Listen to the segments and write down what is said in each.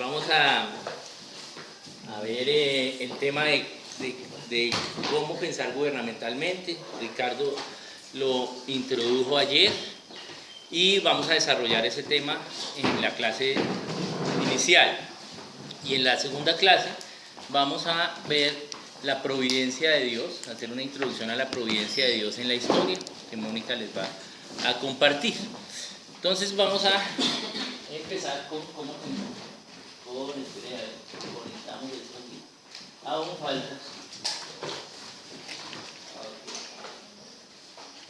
vamos a ver el tema de cómo pensar gubernamentalmente. Ricardo lo introdujo ayer y vamos a desarrollar ese tema en la clase inicial. Y en la segunda clase vamos a ver la providencia de Dios, hacer una introducción a la providencia de Dios en la historia, que Mónica les va a compartir. Entonces vamos a empezar con cómo conectamos esto aquí. Aún falta.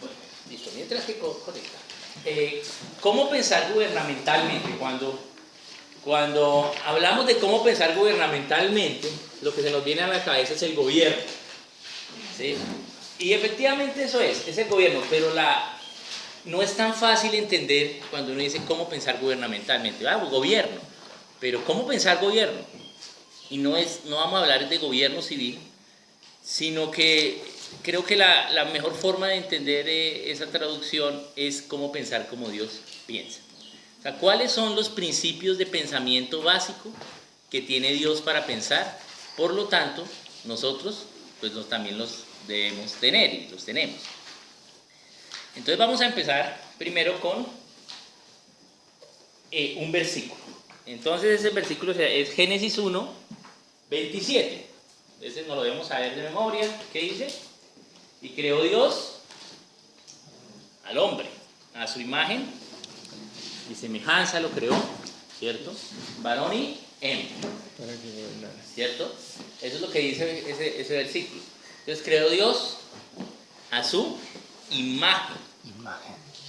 Bueno, listo. Mientras que conecta. ¿Cómo pensar gubernamentalmente? Cuando hablamos de cómo pensar gubernamentalmente, lo que se nos viene a la cabeza es el gobierno, ¿sí? Y efectivamente eso es el gobierno, pero no es tan fácil entender cuando uno dice cómo pensar gubernamentalmente. Gobierno, pero ¿cómo pensar gobierno? Y no vamos a hablar de gobierno civil, sino que creo que la mejor forma de entender esa traducción es cómo pensar como Dios piensa. O sea, ¿cuáles son los principios de pensamiento básico que tiene Dios para pensar? Por lo tanto, nosotros pues también los debemos tener y los tenemos. Entonces vamos a empezar primero con un versículo. Entonces ese versículo es Génesis 1, 27. Ese no lo debemos saber de memoria. ¿Qué dice? Y creó Dios al hombre, a su imagen y semejanza lo creó, ¿cierto? Varón y hembra, ¿cierto? Eso es lo que dice ese versículo. Entonces creó Dios a su imagen.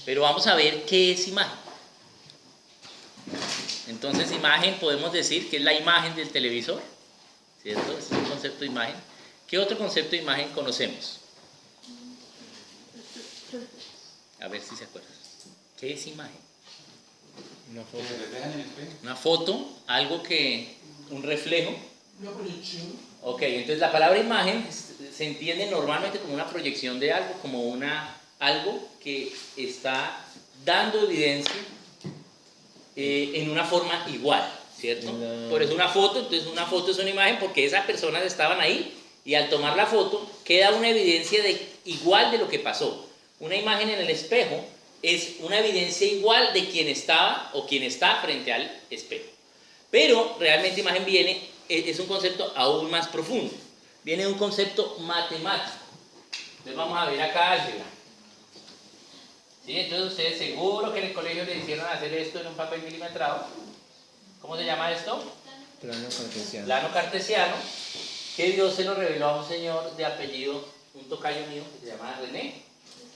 Pero vamos a ver qué es imagen. Entonces imagen podemos decir que es la imagen del televisor, ¿cierto? Ese es el concepto de imagen. ¿Qué otro concepto de imagen conocemos? A ver si se acuerdan. ¿Qué es imagen? Una foto. Una foto, un reflejo. Una proyección. Ok, entonces la palabra imagen se entiende normalmente como una proyección de algo, como algo que está dando evidencia en una forma igual, ¿cierto? Por eso una foto, entonces una foto es una imagen porque esas personas estaban ahí y al tomar la foto queda una evidencia igual de lo que pasó. Una imagen en el espejo es una evidencia igual de quien estaba o quien está frente al espejo. Pero realmente imagen es un concepto aún más profundo. Viene de un concepto matemático. Entonces vamos a ver acá álgebra. ¿Sí? Entonces ustedes seguro que en el colegio le hicieron hacer esto en un papel milimetrado. ¿Cómo se llama esto? Plano cartesiano. Plano cartesiano, que Dios se lo reveló a un señor de apellido, un tocayo mío, que se llama René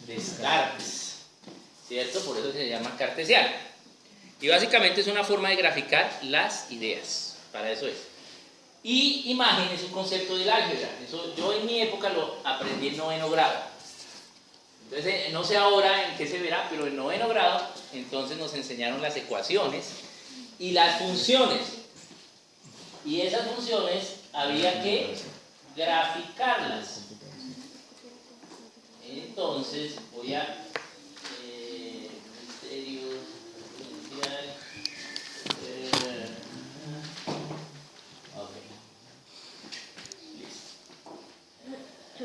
Descartes, ¿cierto? Por eso se llama cartesiano. Y básicamente es una forma de graficar las ideas, para eso es. Y imagen es un concepto del álgebra. Eso yo en mi época lo aprendí en noveno grado. Entonces, no sé ahora en qué se verá, pero en noveno grado, entonces nos enseñaron las ecuaciones y las funciones. Y esas funciones había que graficarlas. Entonces, voy a... misterios inicial. Ok. Listo.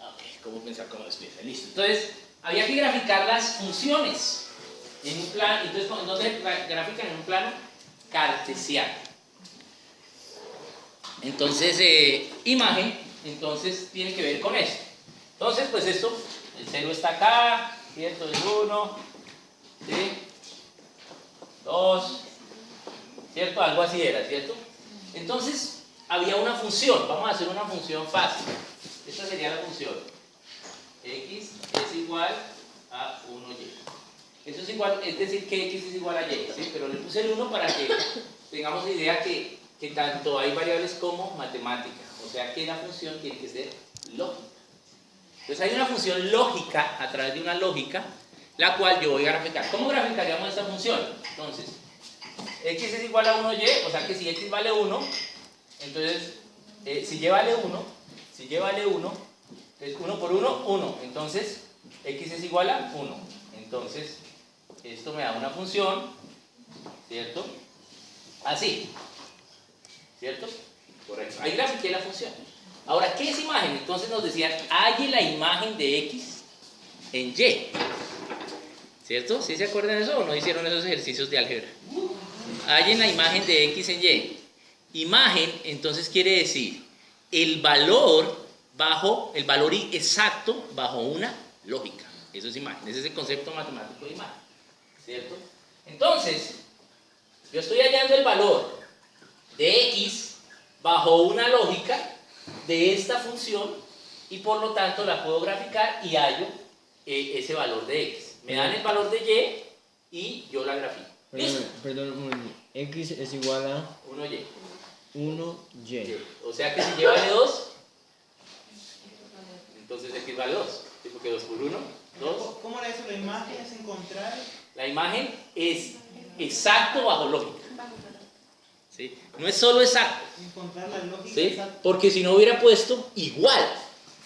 Ok, ¿cómo pensar cómo despierta? Listo. Entonces, había que graficar las funciones en un plano. Entonces, ¿dónde grafican? En un plano cartesiano. Entonces, imagen, entonces tiene que ver con esto. Entonces, pues esto, el 0 está acá, ¿cierto? El 1, ¿sí? 2, ¿cierto? Algo así era, ¿cierto? Entonces, había una función, vamos a hacer una función fácil. Esta sería la función. X es igual a 1y. Eso es igual, es decir que X es igual a Y, ¿sí? Pero le puse el 1 para que tengamos idea que tanto hay variables como matemáticas. O sea que la función tiene que ser lógica. Entonces hay una función lógica a través de una lógica, la cual yo voy a graficar. ¿Cómo graficaríamos esta función? Entonces, X es igual a 1y, o sea que si X vale 1, entonces, si Y vale 1, entonces 1 por 1, 1. Entonces, X es igual a 1. Entonces, esto me da una función, ¿cierto? así, ¿cierto? Correcto. Ahí grafiqué la función. Ahora, ¿qué es imagen? Entonces nos decían, halle la imagen de X en Y. ¿Cierto? ¿Sí se acuerdan de eso o no hicieron esos ejercicios de álgebra? Hallen la imagen de X en Y. Imagen, entonces quiere decir el valor exacto bajo una lógica. Eso es imagen. Ese es el concepto matemático de imagen. ¿Cierto? Entonces, yo estoy hallando el valor de X bajo una lógica de esta función y por lo tanto la puedo graficar y hallo ese valor de X. Me dan el valor de Y y yo la grafico. ¿Listo? Perdón, X es igual a 1Y. 1Y. O sea que si Y vale 2, entonces X vale 2. ¿Sí? Porque 2 por 1, 2. ¿Cómo era eso? La imagen es encontrar. La imagen es exacto bajo lógica. ¿Sí? No es solo exacto. Encontrar la lógica. ¿Sí? Exacta. Porque si no hubiera puesto igual.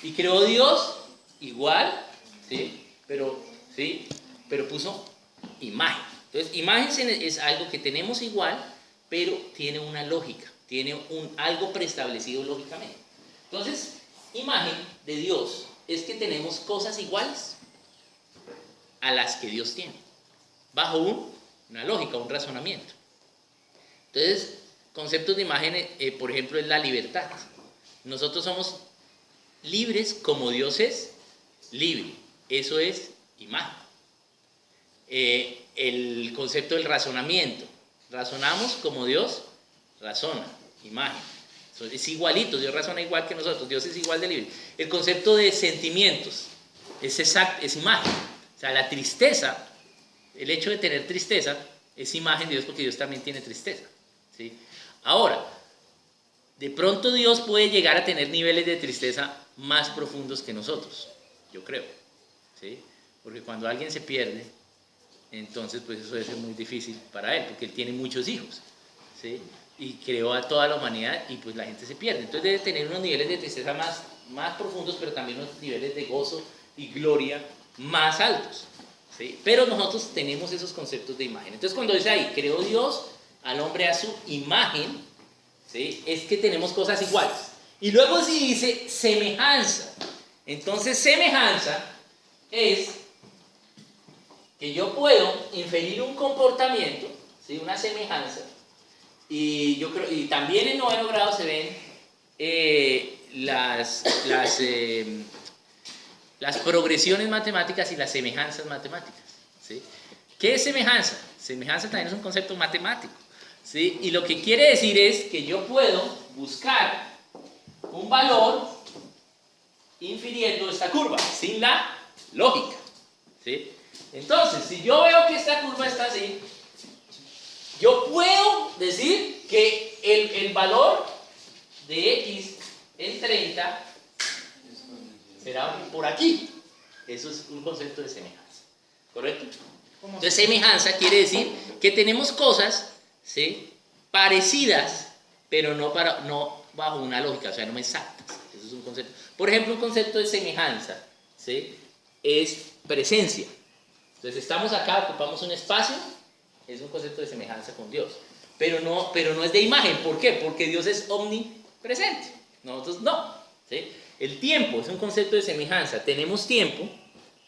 Y creó Dios igual, ¿sí? Pero puso imagen. Entonces, imagen es algo que tenemos igual, pero tiene una lógica, tiene algo preestablecido lógicamente. Entonces, imagen de Dios es que tenemos cosas iguales a las que Dios tiene, bajo una lógica, un razonamiento. Entonces, conceptos de imagen, por ejemplo, es la libertad. Nosotros somos libres como Dios es libre. Eso es imagen. El concepto del razonamiento. Razonamos como Dios razona. Imagen. Eso es igualito. Dios razona igual que nosotros. Dios es igual de libre. El concepto de sentimientos es imagen. O sea, la tristeza, el hecho de tener tristeza es imagen de Dios porque Dios también tiene tristeza. ¿Sí? Ahora, de pronto Dios puede llegar a tener niveles de tristeza más profundos que nosotros, yo creo, ¿sí? Porque cuando alguien se pierde, entonces pues eso debe ser muy difícil para él, porque él tiene muchos hijos, ¿sí? Y creó a toda la humanidad y pues la gente se pierde. Entonces debe tener unos niveles de tristeza más profundos, pero también unos niveles de gozo y gloria más altos, ¿sí? Pero nosotros tenemos esos conceptos de imagen. Entonces cuando dice ahí, creó Dios al hombre a su imagen, ¿sí? Es que tenemos cosas iguales. Y luego si dice semejanza, entonces semejanza es que yo puedo inferir un comportamiento, ¿sí? Una semejanza, y yo creo, y también en noveno grado se ven las progresiones matemáticas y las semejanzas matemáticas, ¿sí? ¿Qué es semejanza? Semejanza también es un concepto matemático, ¿sí? Y lo que quiere decir es que yo puedo buscar un valor infiriendo esta curva, sin la lógica, ¿sí? Entonces, si yo veo que esta curva está así, yo puedo decir que el valor de X en 30 será por aquí. Eso es un concepto de semejanza, ¿correcto? Entonces, semejanza quiere decir que tenemos cosas, ¿sí? Parecidas, pero no bajo una lógica, o sea, no exactas. Eso es un concepto. Por ejemplo, un concepto de semejanza, ¿sí? Es presencia. Entonces, estamos acá, ocupamos un espacio, es un concepto de semejanza con Dios. Pero no es de imagen. ¿Por qué? Porque Dios es omnipresente. Nosotros no, ¿sí? El tiempo es un concepto de semejanza. Tenemos tiempo,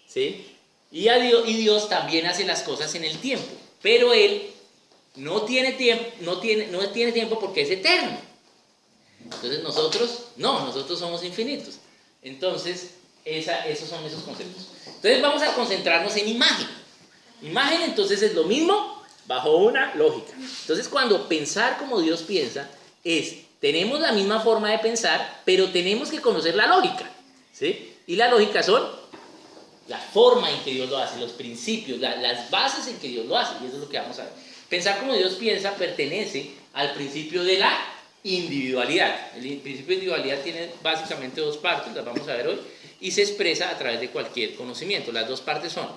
¿sí? Y Dios también hace las cosas en el tiempo. Pero Él no tiene tiempo porque es eterno. Entonces nosotros somos infinitos. Entonces, esos son esos conceptos. Entonces vamos a concentrarnos en imagen. Imagen entonces es lo mismo bajo una lógica. Entonces cuando pensar como Dios piensa tenemos la misma forma de pensar, pero tenemos que conocer la lógica, ¿sí? Y la lógica son la forma en que Dios lo hace, los principios, las bases en que Dios lo hace, y eso es lo que vamos a ver. Pensar como Dios piensa pertenece al principio de la individualidad. El principio de individualidad tiene básicamente dos partes, las vamos a ver hoy, y se expresa a través de cualquier conocimiento. Las dos partes son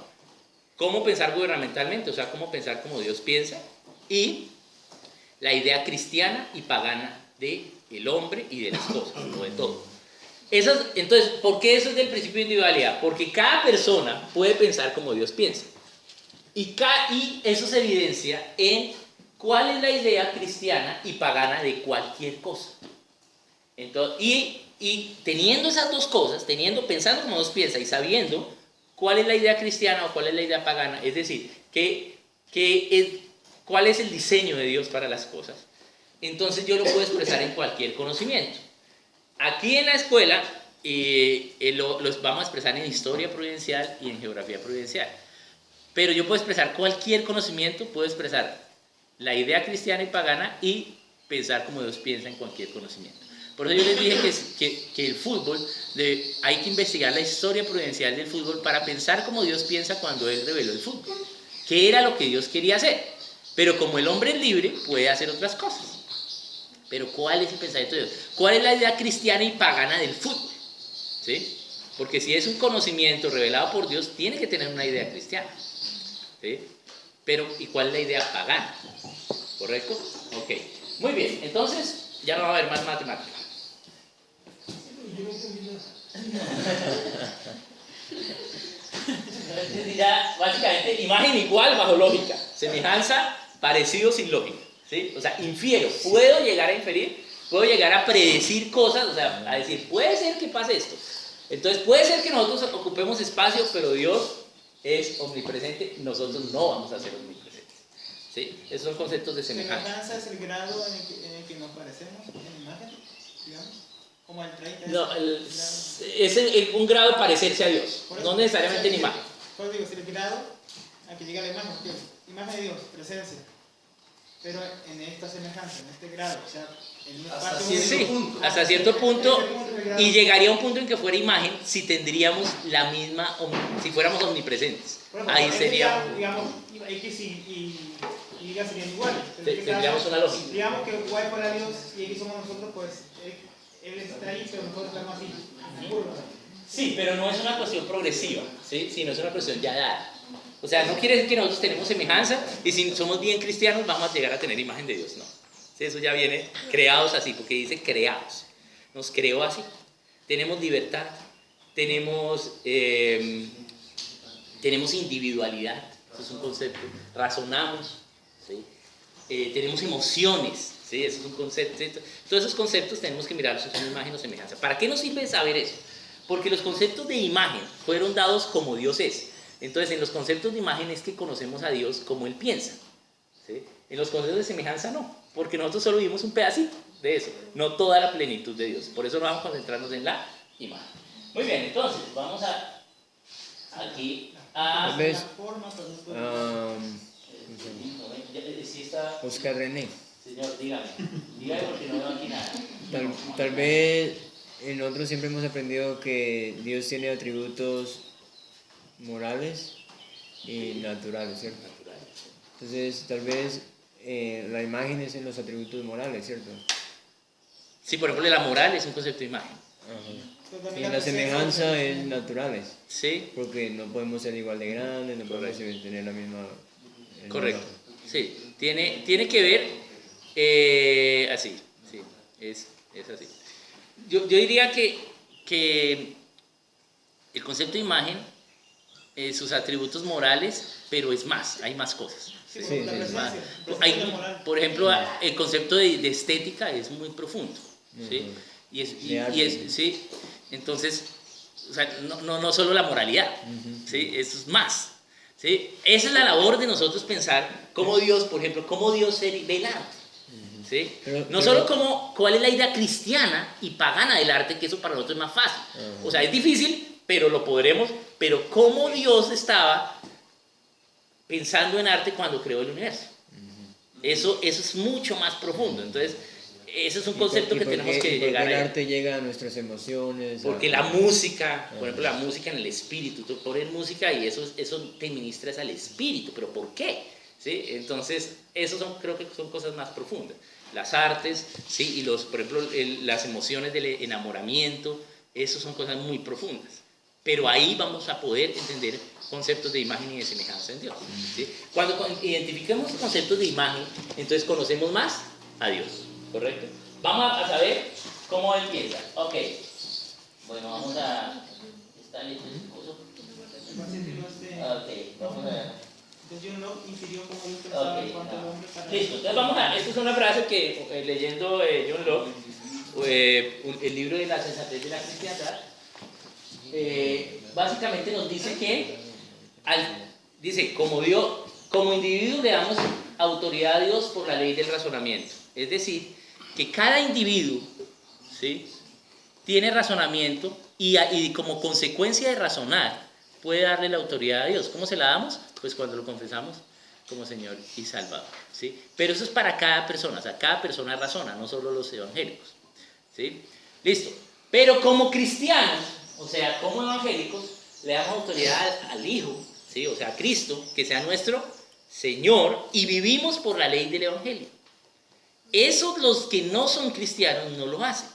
cómo pensar gubernamentalmente, o sea, cómo pensar como Dios piensa, y la idea cristiana y pagana del hombre y de las cosas, o de todo. Entonces, ¿por qué eso es del principio de individualidad? Porque cada persona puede pensar como Dios piensa. Y eso se evidencia en cuál es la idea cristiana y pagana de cualquier cosa. Entonces, y teniendo esas dos cosas, pensando como Dios piensa y sabiendo cuál es la idea cristiana o cuál es la idea pagana, es decir, cuál es el diseño de Dios para las cosas, entonces yo lo puedo expresar en cualquier conocimiento. Aquí en la escuela los vamos a expresar en historia providencial y en geografía providencial, pero yo puedo expresar cualquier conocimiento, puedo expresar la idea cristiana y pagana y pensar como Dios piensa en cualquier conocimiento. Por eso yo les dije que el fútbol, hay que investigar la historia providencial del fútbol para pensar como Dios piensa cuando Él reveló el fútbol. ¿Qué era lo que Dios quería hacer? Pero como el hombre es libre, puede hacer otras cosas. Pero ¿cuál es el pensamiento de Dios? ¿Cuál es la idea cristiana y pagana del fútbol? ¿Sí? Porque si es un conocimiento revelado por Dios, tiene que tener una idea cristiana. ¿Sí? Pero, ¿y cuál es la idea pagana? ¿Correcto? Ok. Muy bien, entonces ya no va a haber más matemáticas. Entonces dirá, básicamente, imagen igual bajo lógica, semejanza, parecido sin lógica, ¿sí? O sea, infiero, puedo llegar a inferir, puedo llegar a predecir cosas, o sea, a decir, puede ser que pase esto. Entonces, puede ser que nosotros ocupemos espacio, pero Dios es omnipresente, nosotros no vamos a ser omnipresentes, ¿sí? Esos son conceptos de semejanza. Semejanza es el grado en el que nos parecemos en imagen, digamos. Como el 30 No, es un grado de parecerse a Dios, no necesariamente en imagen. Por eso digo, es el grado a que llega la imagen, porque imagen de Dios, presencia. Pero en esta semejanza, en este grado, o sea, en un espacio Sí, hasta cierto punto, y llegaría a un punto en que fuera imagen si tendríamos la misma, si fuéramos omnipresentes. Ahí sería. Digamos, X y Y serían iguales. Tendríamos una lógica. Digamos que Y fuera Dios y X somos nosotros, pues Él está ahí, pero nosotros estamos así. Sí, pero no es una cuestión progresiva, ¿sí? Sino es una cuestión ya dada. O sea, no quiere decir que nosotros tenemos semejanza y si somos bien cristianos vamos a llegar a tener imagen de Dios, no. ¿Sí? Eso ya viene creados así, porque dice creados. Nos creó así. Tenemos libertad, tenemos individualidad, eso es un concepto. Razonamos, ¿sí? Tenemos emociones, ¿sí? Eso es un concepto. Todos esos conceptos tenemos que mirarlos en imagen o semejanza. ¿Para qué nos sirve saber eso? Porque los conceptos de imagen fueron dados como Dios es. Entonces, en los conceptos de imagen es que conocemos a Dios como Él piensa, ¿sí? En los conceptos de semejanza no, porque nosotros solo vimos un pedacito de eso, no toda la plenitud de Dios. Por eso no vamos a concentrarnos en la imagen. Muy bien, entonces, vamos aquí a... Oscar René. Señor, dígame porque no veo aquí nada. Tal vez nosotros siempre hemos aprendido que Dios tiene atributos morales y naturales, ¿cierto? Entonces, tal vez la imagen es en los atributos morales, ¿cierto? Sí, por ejemplo, la moral es un concepto de imagen. Ajá. Y la semejanza es naturales. Sí. Porque no podemos ser igual de grandes, no podemos tener la misma... Correcto. Sí, tiene que ver así, sí, es así. Yo diría que el concepto de imagen, sus atributos morales, pero es más, hay más cosas. Sí, es más. Por ejemplo, el concepto de estética es muy profundo, ¿sí? Sí, entonces, o sea, no solo la moralidad, ¿sí? Eso es más. ¿Sí? Esa es la labor de nosotros pensar cómo Dios, por ejemplo, cómo Dios ve el arte. ¿Sí? No solo cuál es la idea cristiana y pagana del arte, que eso para nosotros es más fácil. O sea, es difícil, pero lo podremos. Pero cómo Dios estaba pensando en arte cuando creó el universo. Eso es mucho más profundo. Entonces, ese es un concepto que tenemos que llegar a. El arte llega a nuestras emociones. Porque la música, por ejemplo, la música en el espíritu, tú pones música y eso te ministras al espíritu, pero ¿por qué? ¿Sí? Entonces, creo que son cosas más profundas. Las artes, ¿sí? Y por ejemplo, las emociones del enamoramiento, eso son cosas muy profundas. Pero ahí vamos a poder entender conceptos de imagen y de semejanza en Dios. ¿Sí? Cuando identifiquemos conceptos de imagen, entonces conocemos más a Dios. ¿Correcto? Vamos a saber cómo Él piensa. Ok. Bueno, vamos a... ¿Está listo el discurso? Ok, vamos a ver. Entonces John Locke infirió como Dios pensaba Ok, en cuanto al hombre para... listo, entonces vamos a, esta es una frase que leyendo John Locke, el libro de la sensatez de la cristiandad, básicamente nos dice que, dice, como individuo le damos autoridad a Dios por la ley del razonamiento. Es decir, que cada individuo, ¿sí?, tiene razonamiento y como consecuencia de razonar puede darle la autoridad a Dios. ¿Cómo se la damos? Pues cuando lo confesamos como Señor y Salvador, ¿sí? Pero eso es para cada persona, o sea, cada persona razona, no solo los evangélicos, ¿sí? Listo. Pero como cristianos, o sea, como evangélicos, le damos autoridad al Hijo, ¿sí? O sea, a Cristo, que sea nuestro Señor, y vivimos por la ley del Evangelio. Esos, los que no son cristianos, no lo hacen.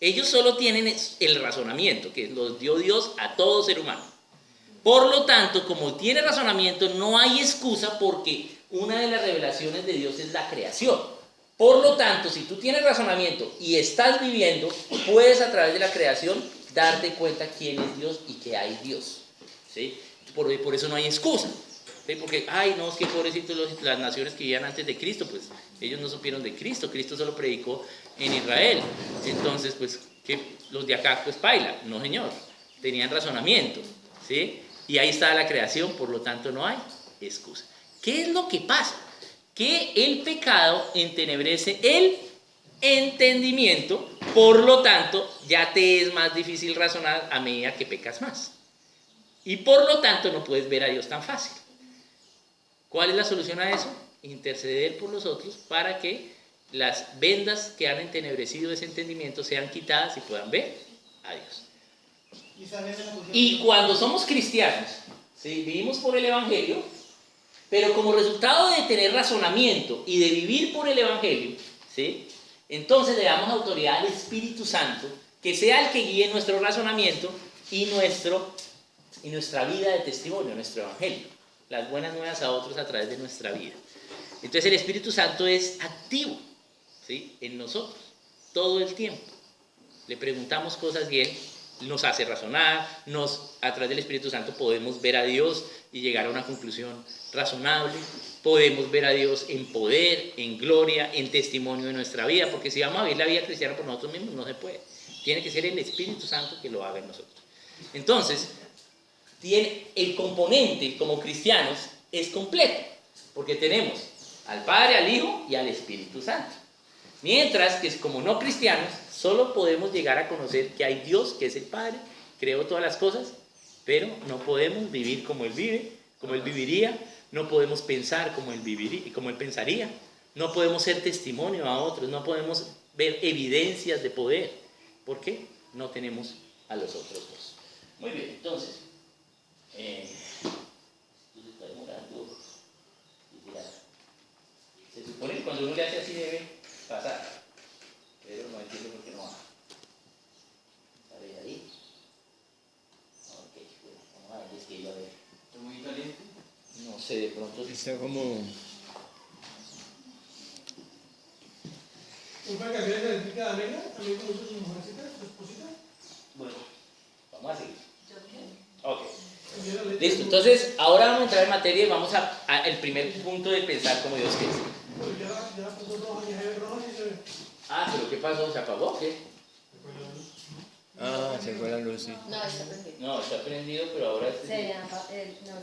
Ellos solo tienen el razonamiento, que los dio Dios a todo ser humano. Por lo tanto, como tiene razonamiento, no hay excusa porque una de las revelaciones de Dios es la creación. Por lo tanto, si tú tienes razonamiento y estás viviendo, puedes a través de la creación darte cuenta quién es Dios y que hay Dios, ¿sí? Por eso no hay excusa, ¿sí? Porque, ay, no, es que pobrecitos las naciones que vivían antes de Cristo, pues ellos no supieron de Cristo. Cristo solo predicó en Israel. Entonces, pues, que los de acá, pues, paila. No, señor. Tenían razonamiento, ¿sí? Y ahí está la creación, por lo tanto no hay excusa. ¿Qué es lo que pasa? Que el pecado entenebrece el entendimiento, por lo tanto ya te es más difícil razonar a medida que pecas más. Y por lo tanto no puedes ver a Dios tan fácil. ¿Cuál es la solución a eso? Interceder por los otros para que las vendas que han entenebrecido ese entendimiento sean quitadas y puedan ver a Dios. Y cuando somos cristianos, ¿sí?, vivimos por el Evangelio, pero como resultado de tener razonamiento y de vivir por el Evangelio, ¿sí?, entonces le damos autoridad al Espíritu Santo, que sea el que guíe nuestro razonamiento y nuestra vida de testimonio, nuestro Evangelio, las buenas nuevas a otros a través de nuestra vida. Entonces el Espíritu Santo es activo, ¿sí?, en nosotros todo el tiempo. Le preguntamos cosas y Él nos hace razonar, a través del Espíritu Santo podemos ver a Dios y llegar a una conclusión razonable, podemos ver a Dios en poder, en gloria, en testimonio de nuestra vida, porque si vamos a vivir la vida cristiana por nosotros mismos, no se puede. Tiene que ser el Espíritu Santo que lo haga en nosotros. Entonces, el componente como cristianos es completo, porque tenemos al Padre, al Hijo y al Espíritu Santo. Mientras que como no cristianos, solo podemos llegar a conocer que hay Dios, que es el Padre, creó todas las cosas, pero no podemos vivir como Él vive, como Él viviría, no podemos pensar como Él viviría, como Él pensaría, no podemos ser testimonio a otros, no podemos ver evidencias de poder. ¿Por qué? No tenemos a los otros dos. Muy bien, entonces, se supone que cuando uno le hace así debe pasar, pero no entiendo por qué no va. ¿Sabes ahí? Ok, bueno, vamos a ver, es que yo a ver. ¿Está muy caliente? No sé, de pronto. Está como... ¿Un pan que había califica de negra? ¿También conoce su mujercita, su esposita? Bueno, vamos a seguir. Ok. Listo, entonces ahora vamos a entrar en materia y vamos a el primer punto de pensar como Dios quiere. Ya la puso roja y es roja y se ve. Ah, pero ¿qué pasó? ¿Se apagó? ¿Qué? Ah, se fue la luz, sí. No, está prendido. No, está prendido, pero ahora No está Ah, prendido.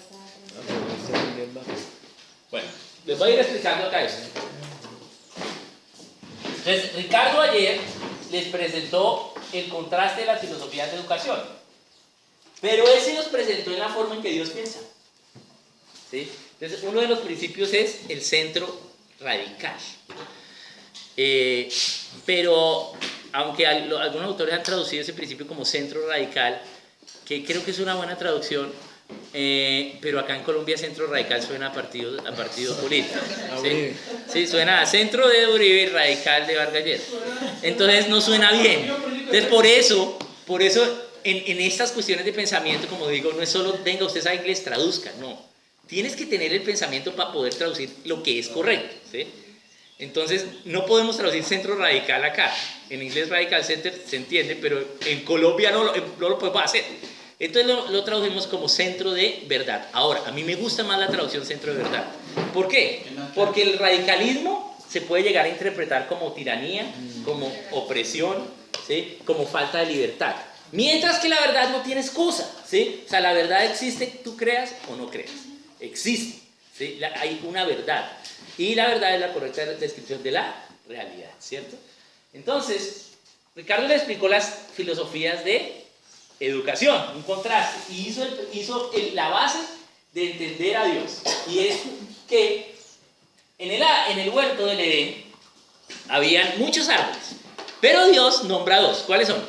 pero está prendiendo. Bueno, les voy a ir explicando acá esto. Entonces, Ricardo ayer les presentó el contraste de las filosofías de educación, pero él se los presentó en la forma en que Dios piensa, ¿sí? Entonces, uno de los principios es el centro radical. Pero, aunque algunos autores han traducido ese principio como centro radical, que creo que es una buena traducción, pero acá en Colombia centro radical suena a partido político. ¿Sí? Sí, suena a centro de Uribe y radical de Vargas Lleras. Entonces no suena bien. Entonces por eso en estas cuestiones de pensamiento, como digo, no es solo, venga, usted sabe inglés, traduzca, no. Tienes que tener el pensamiento para poder traducir lo que es correcto, ¿sí? Entonces no podemos traducir centro radical acá. En inglés radical center se entiende, pero en Colombia no lo podemos hacer. Entonces lo tradujimos como centro de verdad. Ahora, a mí me gusta más la traducción centro de verdad. ¿Por qué? Porque el radicalismo se puede llegar a interpretar como tiranía, como opresión, ¿sí? Como falta de libertad. Mientras que la verdad no tiene excusa, ¿sí? O sea, la verdad existe, tú creas o no creas. Existe, ¿sí? Hay una verdad. Y la verdad es la correcta descripción de la realidad, ¿cierto? Entonces, Ricardo le explicó las filosofías de educación, un contraste, y hizo la base de entender a Dios. Y es que en el huerto del Edén habían muchos árboles, pero Dios nombra dos. ¿Cuáles son?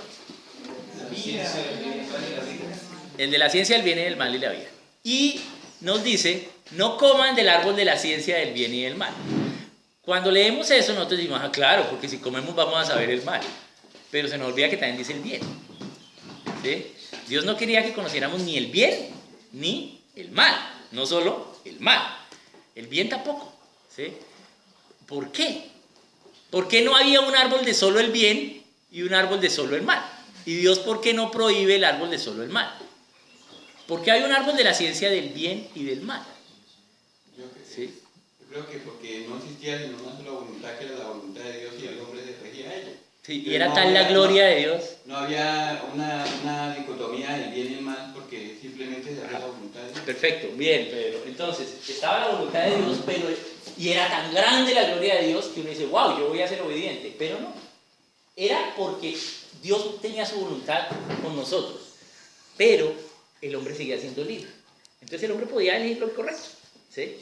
El de la ciencia del bien y del mal y la vida. Y nos dice, no coman del árbol de la ciencia del bien y del mal. Cuando leemos eso, nosotros decimos, ah, claro, porque si comemos vamos a saber el mal. Pero se nos olvida que también dice el bien. ¿Sí? Dios no quería que conociéramos ni el bien ni el mal. No solo el mal. El bien tampoco. ¿Sí? ¿Por qué? ¿Por qué no había un árbol de solo el bien y un árbol de solo el mal? ¿Y Dios por qué no prohíbe el árbol de solo el mal? ¿Por qué hay un árbol de la ciencia del bien y del mal? ¿Sí? Yo creo que porque no existía sino una sola voluntad, que era la voluntad de Dios, y el hombre se regía a ella. Sí, y era tal la gloria de Dios. No había una dicotomía del bien y el mal, porque simplemente se hacía la voluntad de Dios. Perfecto, bien, Pedro. Entonces, estaba la voluntad de Dios, y era tan grande la gloria de Dios que uno dice, wow, yo voy a ser obediente. Pero no. Era porque Dios tenía su voluntad con nosotros. Pero el hombre seguía siendo libre. Entonces el hombre podía elegir lo incorrecto. ¿Sí?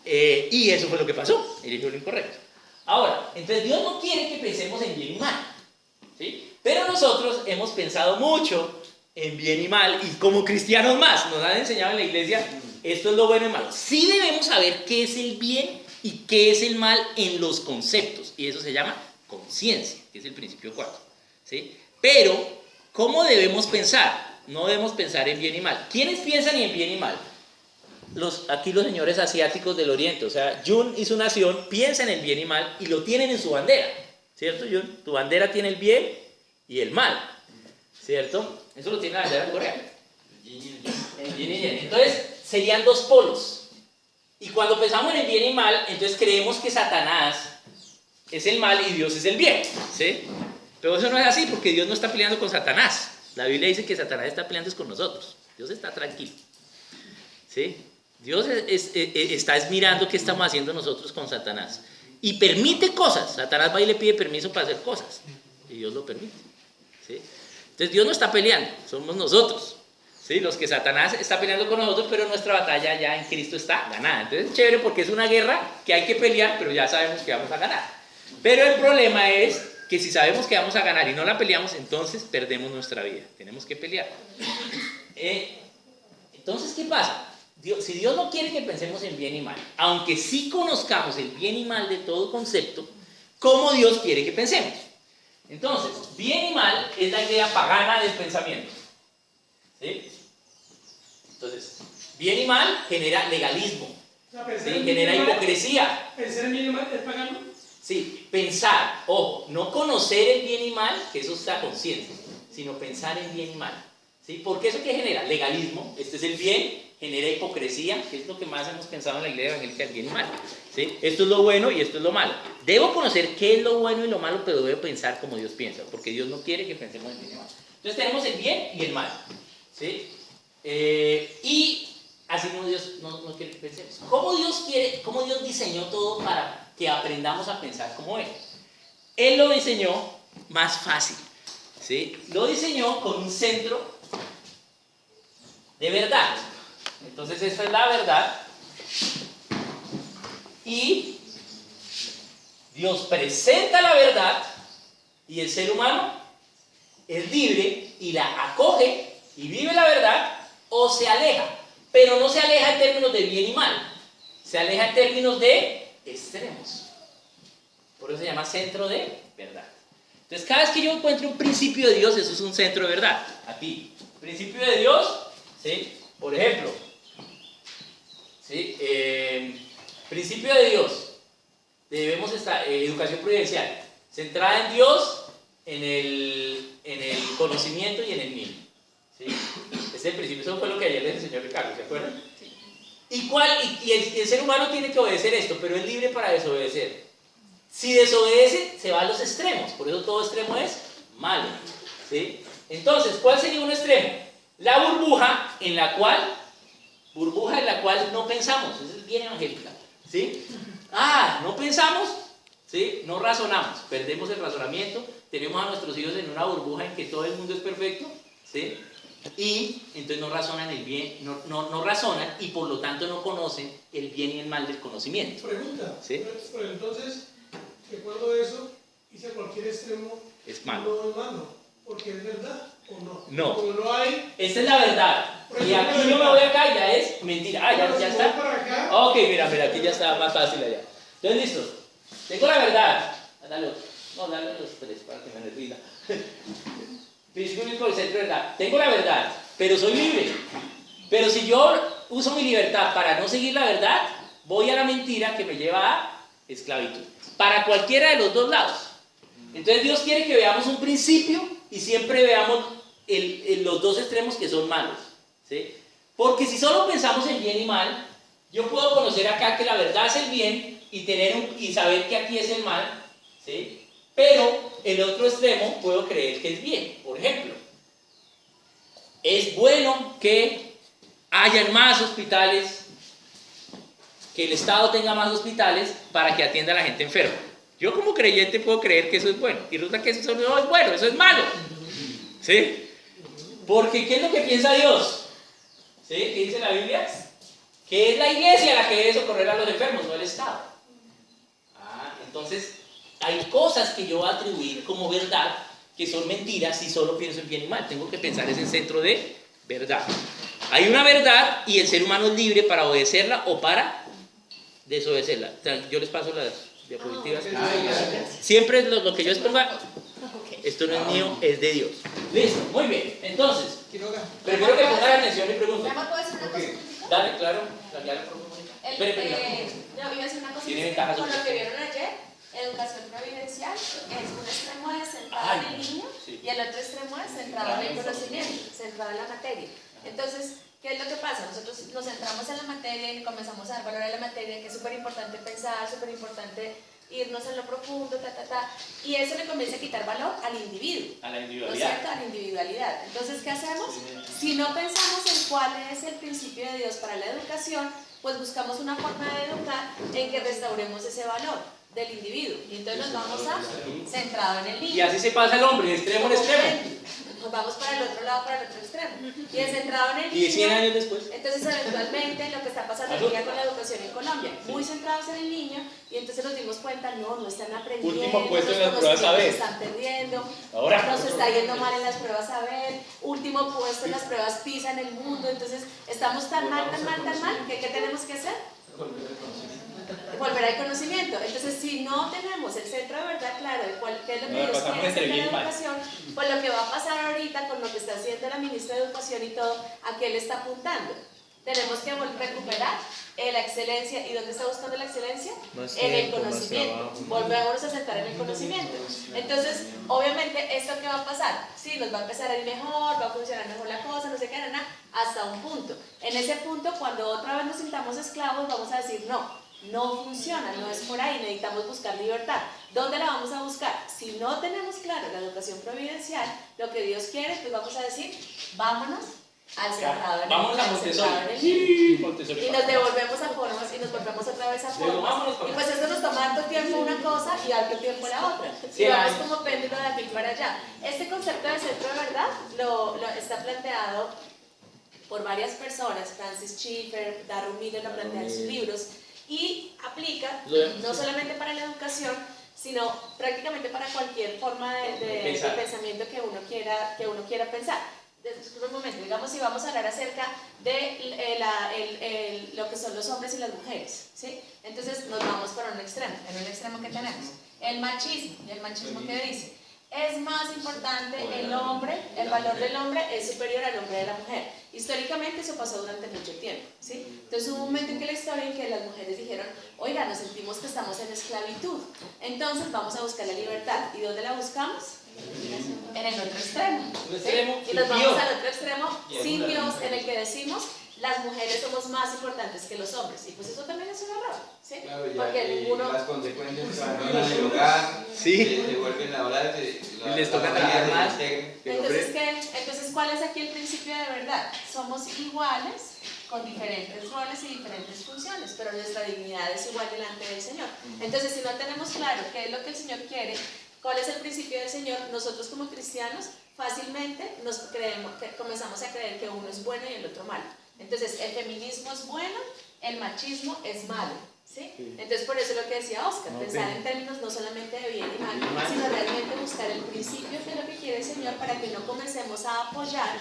Y eso fue lo que pasó. Eligió lo incorrecto. Ahora, entonces Dios no quiere que pensemos en bien y mal. ¿Sí? Pero nosotros hemos pensado mucho en bien y mal, y como cristianos más, nos han enseñado en la iglesia, esto es lo bueno y malo. Sí debemos saber qué es el bien y qué es el mal en los conceptos, y eso se llama conciencia, que es el principio 4. ¿Sí? Pero, ¿cómo debemos pensar? No debemos pensar en bien y mal. ¿Quiénes piensan en bien y mal? Aquí los señores asiáticos del oriente, o sea, Jun y su nación piensan en el bien y mal y lo tienen en su bandera, ¿cierto, Jun? Tu bandera tiene el bien y el mal, ¿cierto? Eso lo tiene la bandera coreana. El bien y el yin. Entonces, serían dos polos. Y cuando pensamos en el bien y mal, entonces creemos que Satanás es el mal y Dios es el bien, ¿sí? Pero eso no es así, porque Dios no está peleando con Satanás. La Biblia dice que Satanás está peleando con nosotros. Dios está tranquilo, ¿sí? Dios está mirando qué estamos haciendo nosotros con Satanás. Y permite cosas. Satanás va y le pide permiso para hacer cosas. Y Dios lo permite, ¿sí? Entonces Dios no está peleando, somos nosotros, ¿sí? Los que Satanás está peleando con nosotros, pero nuestra batalla ya en Cristo está ganada. Entonces es chévere porque es una guerra que hay que pelear, pero ya sabemos que vamos a ganar. Pero el problema es que si sabemos que vamos a ganar y no la peleamos, entonces perdemos nuestra vida. Tenemos que pelear. Entonces, ¿qué pasa? Si Dios no quiere que pensemos en bien y mal, aunque sí conozcamos el bien y mal de todo concepto, ¿cómo Dios quiere que pensemos? Entonces, bien y mal es la idea pagana del pensamiento. ¿Sí? Entonces, bien y mal genera legalismo, O sea, ¿sí? Genera hipocresía. ¿Pensar en bien y mal es pagano? Sí, pensar, ojo, no conocer el bien y mal, que eso está consciente, sino pensar en bien y mal. ¿Sí? Porque eso que genera legalismo, este es el bien, genera hipocresía, que es lo que más hemos pensado en la iglesia evangélica, el bien y mal. ¿Sí? Esto es lo bueno y esto es lo malo. Debo conocer qué es lo bueno y lo malo, pero debo pensar como Dios piensa, porque Dios no quiere que pensemos en bien y mal. Entonces tenemos el bien y el mal. ¿Sí? Y así no Dios no quiere que pensemos. ¿Cómo Dios diseñó todo para que aprendamos a pensar como Él? Él lo diseñó más fácil. ¿Sí? Lo diseñó con un centro de verdad. Entonces esta es la verdad. Y Dios presenta la verdad y el ser humano es libre y la acoge y vive la verdad o se aleja. Pero no se aleja en términos de bien y mal. Se aleja en términos de extremos. Por eso se llama centro de verdad. Entonces, cada vez que yo encuentro un principio de Dios, eso es un centro de verdad. Aquí, principio de Dios, ¿sí? Por ejemplo, ¿sí? Principio de Dios, debemos estar, educación prudencial, centrada en Dios, en el conocimiento y en el niño, ¿sí? Ese es el principio, eso fue lo que ayer les enseñó Ricardo, ¿se acuerdan? Y el ser humano tiene que obedecer esto, pero es libre para desobedecer. Si desobedece, se va a los extremos, por eso todo extremo es malo, ¿sí? Entonces, ¿cuál sería un extremo? La burbuja en la cual no pensamos, esa es bien evangélica, ¿sí? No pensamos, ¿sí? No razonamos, perdemos el razonamiento, tenemos a nuestros hijos en una burbuja en que todo el mundo es perfecto, ¿sí? Y entonces no razonan el bien, no razonan y por lo tanto no conocen el bien y el mal del conocimiento. Pregunta. ¿Sí? Pero entonces, de acuerdo a eso, irse a cualquier extremo Es malo. no es malo, porque es verdad o no. No. Como no hay. Esta es la verdad. Y aquí yo me voy acá y ya es mentira. Ya si voy está. para acá, Ok, mira, aquí ya está más fácil allá. Entonces, listo. Tengo la verdad. Dale los tres para que me rinda. Principio bíblico del centro de verdad. Tengo la verdad, pero soy libre. Pero si yo uso mi libertad para no seguir la verdad, voy a la mentira que me lleva a esclavitud. Para cualquiera de los dos lados. Entonces Dios quiere que veamos un principio y siempre veamos los dos extremos que son malos, ¿sí? Porque si solo pensamos en bien y mal, yo puedo conocer acá que la verdad es el bien y saber que aquí es el mal, ¿sí? Pero el otro extremo puedo creer que es bien. Por ejemplo, es bueno que hayan más hospitales, que el Estado tenga más hospitales para que atienda a la gente enferma. Yo como creyente puedo creer que eso es bueno. Y resulta que eso no es bueno, eso es malo. ¿Sí? Porque ¿qué es lo que piensa Dios? ¿Sí? ¿Qué dice la Biblia? Que es la iglesia la que debe socorrer a los enfermos, no el Estado. Entonces, hay cosas que yo voy a atribuir como verdad que son mentiras si solo pienso en bien y mal. Tengo que pensar en el centro de verdad. Hay una verdad y el ser humano es libre para obedecerla o para desobedecerla. O sea, yo les paso las diapositivas. Siempre es lo que yo exponga. Esto no es mío, es de Dios. Listo, muy bien. Entonces, prefiero que pongan atención y pregunten. ¿Puedo decir una cosa? Dale, claro. Ya lo propongo. Yo iba a decir una cosa. Tiene ventajas. Con lo que vieron ayer, educación providencial es un extremo es centrado en el niño y el otro extremo es centrado en el conocimiento, centrado en la materia. Entonces, ¿qué es lo que pasa? Nosotros nos centramos en la materia y comenzamos a dar valor a la materia, que es súper importante pensar, súper importante irnos en lo profundo, y eso le comienza a quitar valor al individuo. A la ¿No es individualidad. cierto? A la individualidad. Entonces, ¿qué hacemos? Si no pensamos en cuál es el principio de Dios para la educación, pues buscamos una forma de educar en que restauremos ese valor del individuo. Y entonces nos vamos a centrado en el niño. Y así se pasa el hombre, de extremo en extremo. Nos vamos para el otro lado, para el otro extremo. Y el centrado en el niño. Y 100 años después. Entonces, eventualmente, lo que está pasando hoy día con la educación en Colombia, muy centrados en el niño, y entonces nos dimos cuenta, no están aprendiendo. Último puesto en los las pruebas saber. se están perdiendo, Ahora. nos está yendo mal en las pruebas saber, último puesto en las pruebas PISA en el mundo, entonces estamos tan mal, que ¿qué tenemos que hacer? Volver al conocimiento. Entonces, si no tenemos el centro de verdad claro de qué es lo que Dios quiere hacer en la educación, pues lo que va a pasar ahorita con lo que está haciendo la ministra de Educación y todo, ¿a qué le está apuntando? Tenemos que recuperar la excelencia. ¿Y dónde está buscando la excelencia? En el conocimiento. Volvemos a sentar en el conocimiento. Entonces, obviamente, ¿esto qué va a pasar? Sí, nos va a empezar a ir mejor, va a funcionar mejor la cosa, no sé qué, hasta un punto. En ese punto, cuando otra vez nos sintamos esclavos, vamos a decir, no funciona, no es por ahí, necesitamos buscar libertad. ¿Dónde la vamos a buscar? Si no tenemos claro la educación providencial, lo que Dios quiere, pues vamos a decir, vámonos al centrado en Vámonos a el Montessori. niño. Montessori. Y nos devolvemos a formas y nos volvemos otra vez a formas. Y pues esto nos toma harto tiempo una cosa y harto tiempo la otra. Y vamos como péndulo de aquí para allá. Este concepto de centro de verdad lo está planteado por varias personas. Francis Schaeffer, Darrell Miller lo plantea en sus libros. Y aplica no solamente para la educación, sino prácticamente para cualquier forma de pensamiento que uno quiera pensar. Disculpe un momento, digamos si vamos a hablar acerca de lo que son los hombres y las mujeres, ¿sí? Entonces nos vamos para un extremo. En un extremo que tenemos el machismo. ¿Y el machismo qué dice? Es más importante el hombre, el valor del hombre es superior al hombre de la mujer. Históricamente eso pasó durante mucho tiempo, ¿sí? Entonces hubo un momento en que la historia en que las mujeres dijeron, oiga, nos sentimos que estamos en esclavitud, entonces vamos a buscar la libertad. ¿Y dónde la buscamos? En el otro extremo. Un extremo Y nos sin vamos Dios. al otro extremo sin Dios, en el que decimos las mujeres somos más importantes que los hombres. Y pues eso también es un error, ¿sí? Claro, ya, Porque y ninguno... las consecuencias abandonan el hogar, se vuelven ahora, Les toca trabajar más. Entonces, ¿cuál es aquí el principio de verdad? Somos iguales con diferentes roles y diferentes funciones, pero nuestra dignidad es igual delante del Señor. Entonces, si no tenemos claro qué es lo que el Señor quiere, cuál es el principio del Señor, nosotros como cristianos fácilmente comenzamos a creer que uno es bueno y el otro malo. Entonces, el feminismo es bueno, el machismo es malo. ¿Sí? Entonces, por eso lo que decía Oscar, pensar en términos no solamente de bien y mal, sino realmente buscar el principio de lo que quiere el Señor para que no comencemos a apoyar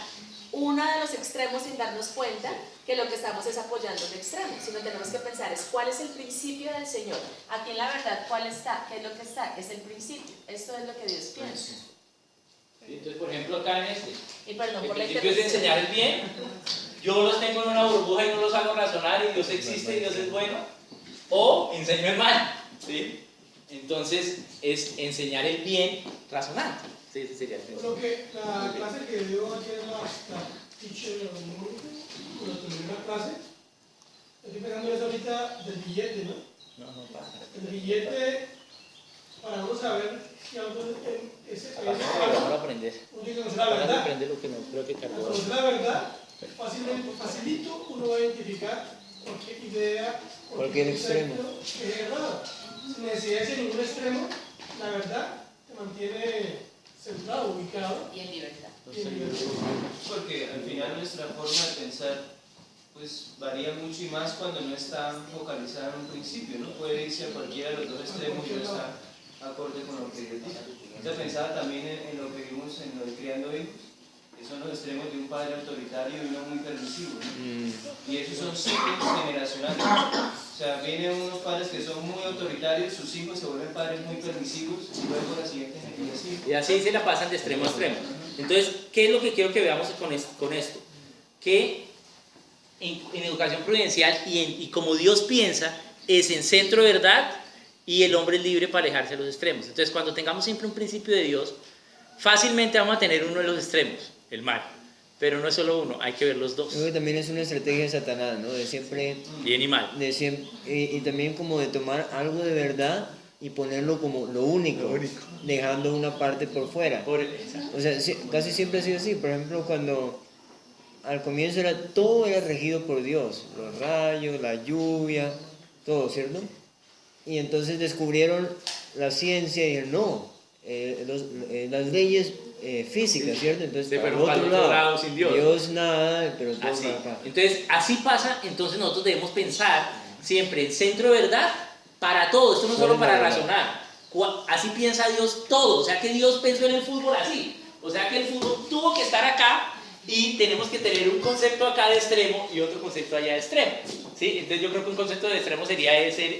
uno de los extremos sin darnos cuenta que lo que estamos es apoyando el extremo, sino tenemos que pensar es cuál es el principio del Señor. Aquí en la verdad, ¿cuál está? ¿Qué es lo que está? Es el principio. Esto es lo que Dios piensa. Entonces, por ejemplo, acá en este, Y perdón el por la principio es de enseñar el bien. Yo los tengo en una burbuja y no los hago razonar y Dios existe y Dios es bueno. O enseño el mal. ¿Sí? Entonces, es enseñar el bien razonando. Sí, ese sería el principio. Lo que la clase que dio ayer la teacher cuando terminé la clase, estoy pensando en eso ahorita del billete, ¿no? No pasa. El billete, para uno saber si algo es Ahora aprendes. uno tiene que conocer la Ahora verdad. aprende lo que no creo que cargó. Conocer la verdad, facilito uno va a identificar cualquier idea, Cualquier extremo. que es errado. Sin necesidad de ningún extremo, la verdad te mantiene centrado, ubicado Y en libertad. y en libertad. Porque al final nuestra forma de pensar pues varía mucho y más cuando no está focalizada en un principio, ¿no? Puede irse a cualquiera de los dos extremos y no está acorde con lo que Dios dice. Yo pensaba también en lo que vimos en lo de criando hijos, que son los extremos de un padre autoritario y uno muy permisivo, ¿no? Y esos son ciclos generacionales. O sea, vienen unos padres que son muy autoritarios, sus hijos se vuelven padres muy permisivos y luego la siguiente generación. Y así se la pasan de extremo a extremo. Entonces, ¿qué es lo que quiero que veamos con esto? Que en educación prudencial y como Dios piensa, es en centro de verdad y el hombre es libre para alejarse de los extremos. Entonces, cuando tengamos siempre un principio de Dios, fácilmente vamos a tener uno de los extremos, el mal. Pero no es solo uno, hay que ver los dos. Creo que también es una estrategia de Satanás, ¿no? De siempre, Bien y mal. y también como de tomar algo de verdad y ponerlo como lo único, dejando una parte por fuera. O sea, casi siempre ha sido así. Por ejemplo, cuando al comienzo todo era regido por Dios, los rayos, la lluvia, todo, ¿cierto? Y entonces descubrieron la ciencia y dijeron, no, las leyes físicas, ¿cierto? Entonces, Se para el fueron otro para lado, sin Dios. Dios nada, pero todo Así. para acá. Entonces, así pasa, entonces nosotros debemos pensar siempre en centro de verdad para todo, esto no es solo para razonar. Así piensa Dios todo, o sea que Dios pensó en el fútbol así, o sea que el fútbol tuvo que estar acá y tenemos que tener un concepto acá de extremo y otro concepto allá de extremo, ¿sí? Entonces yo creo que un concepto de extremo sería ese